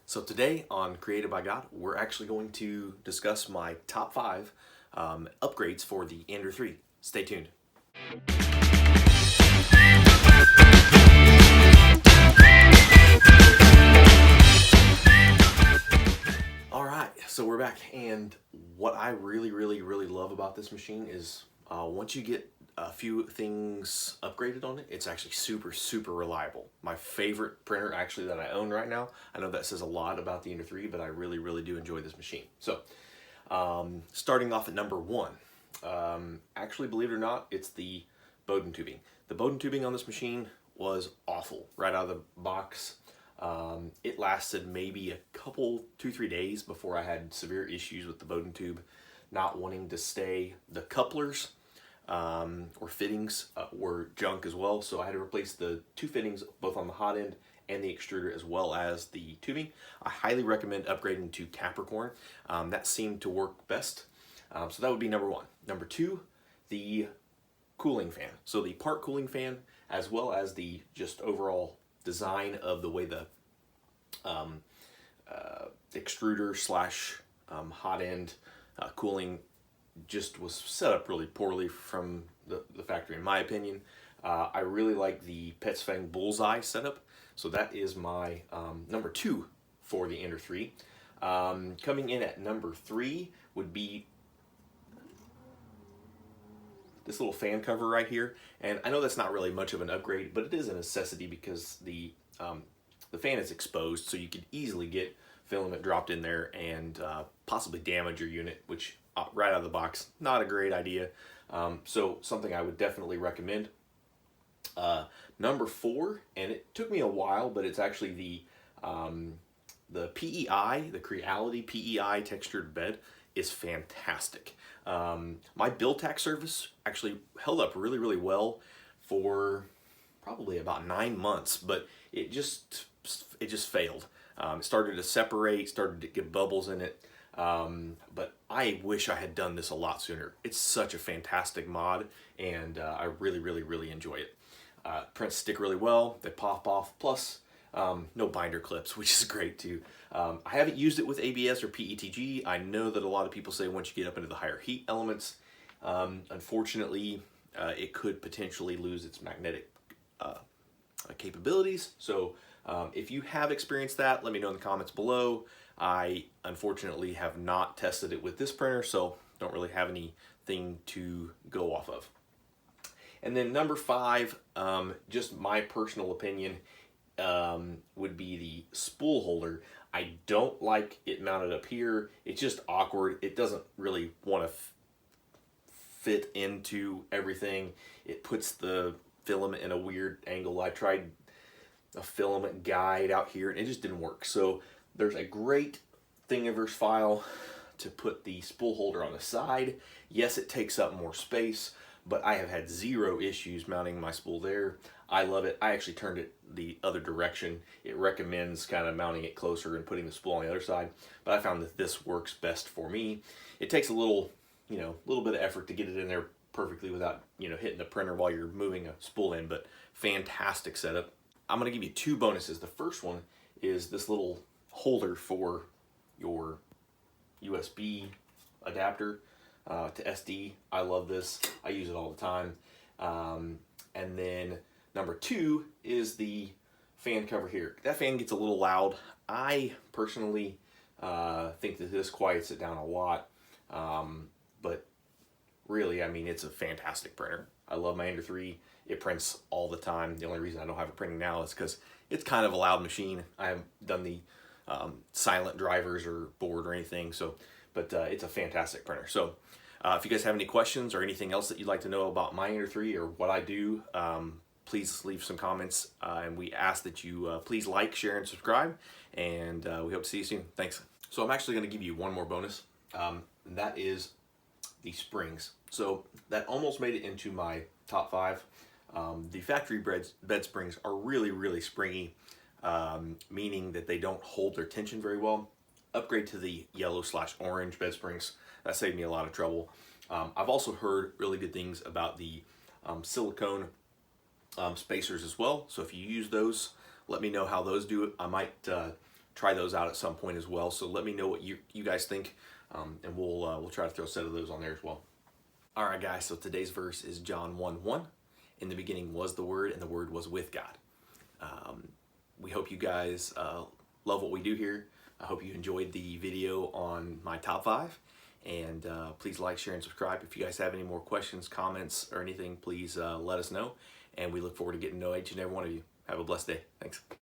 So today on Created by God, we're actually going to discuss my top 5 upgrades for the Ender 3. Stay tuned. Alright, so we're back, and what I really love about this machine is once you get a few things upgraded on it, it's actually super reliable. My favorite printer actually that I own right now. I know that says a lot about the Ender 3, but I really do enjoy this machine. So starting off at number 1, actually, believe it or not, it's the Bowden tubing. The Bowden tubing on this machine was awful right out of the box. It lasted maybe a couple, 2-3 days before I had severe issues with the Bowden tube not wanting to stay. The couplers or fittings were junk as well, so I had to replace the 2 fittings both on the hot end and the extruder as well as the tubing. I highly recommend upgrading to Capricorn. That seemed to work best. So that would be number 1. Number 2, the cooling fan. So the part cooling fan, as well as the just overall design of the way the extruder slash hot end cooling just was set up really poorly from the factory, in my opinion. I really like the Petsfang Bullseye setup, so that is my number 2 for the Ender 3. Coming in at number 3 would be this little fan cover right here, and I know that's not really much of an upgrade, but it is a necessity because the fan is exposed, so you could easily get filament dropped in there and possibly damage your unit, which right out of the box, not a great idea. So something I would definitely recommend. Number 4, and it took me a while, but it's actually the PEI, the Creality PEI textured bed is fantastic. My Build-Tack service actually held up really well for probably about 9 months, but it just failed. It started to separate, started to get bubbles in it, but I wish I had done this a lot sooner. It's such a fantastic mod, and I really enjoy it. Prints stick really well, they pop off, plus no binder clips, which is great too. I haven't used it with ABS or PETG. I know that a lot of people say once you get up into the higher heat elements, unfortunately, it could potentially lose its magnetic capabilities. So if you have experienced that, let me know in the comments below. I unfortunately have not tested it with this printer, so don't really have anything to go off of. And then number 5, just my personal opinion, would be the spool holder. I don't like it mounted up here. It's just awkward. It doesn't really want to fit into everything. It puts the filament in a weird angle. I tried a filament guide out here and it just didn't work. So there's a great Thingiverse file to put the spool holder on the side. Yes, it takes up more space, but I have had 0 issues mounting my spool there. I love it. I actually turned it the other direction. It recommends kind of mounting it closer and putting the spool on the other side, but I found that this works best for me. It takes a little bit of effort to get it in there perfectly without, hitting the printer while you're moving a spool in, but fantastic setup. I'm gonna give you 2 bonuses. The first one is this little holder for your USB adapter to SD. I love this. I use it all the time. And then number 2 is the fan cover here. That fan gets a little loud. I personally think that this quiets it down a lot. But really, I mean, it's a fantastic printer. I love my Ender 3. It prints all the time. The only reason I don't have it printing now is because it's kind of a loud machine. I haven't done the silent drivers or board or anything, but it's a fantastic printer. So if you guys have any questions or anything else that you'd like to know about my Ender 3 or what I do, please leave some comments, and we ask that you please like, share, and subscribe, and we hope to see you soon. Thanks. So I'm actually going to give you one more bonus, and that is the springs. So that almost made it into my top 5. The factory bed springs are really springy, meaning that they don't hold their tension very well. Upgrade to the yellow/orange bed springs. That saved me a lot of trouble. I've also heard really good things about the silicone spacers as well. So if you use those, let me know how those do. I might try those out at some point as well. So let me know what you guys think, and we'll try to throw a set of those on there as well. All right, guys. So today's verse is John 1:1. In the beginning was the Word, and the Word was with God. We hope you guys love what we do here. I hope you enjoyed the video on my top 5. And please like, share, and subscribe. If you guys have any more questions, comments, or anything, please let us know. And we look forward to getting to know each and every one of you. Have a blessed day. Thanks.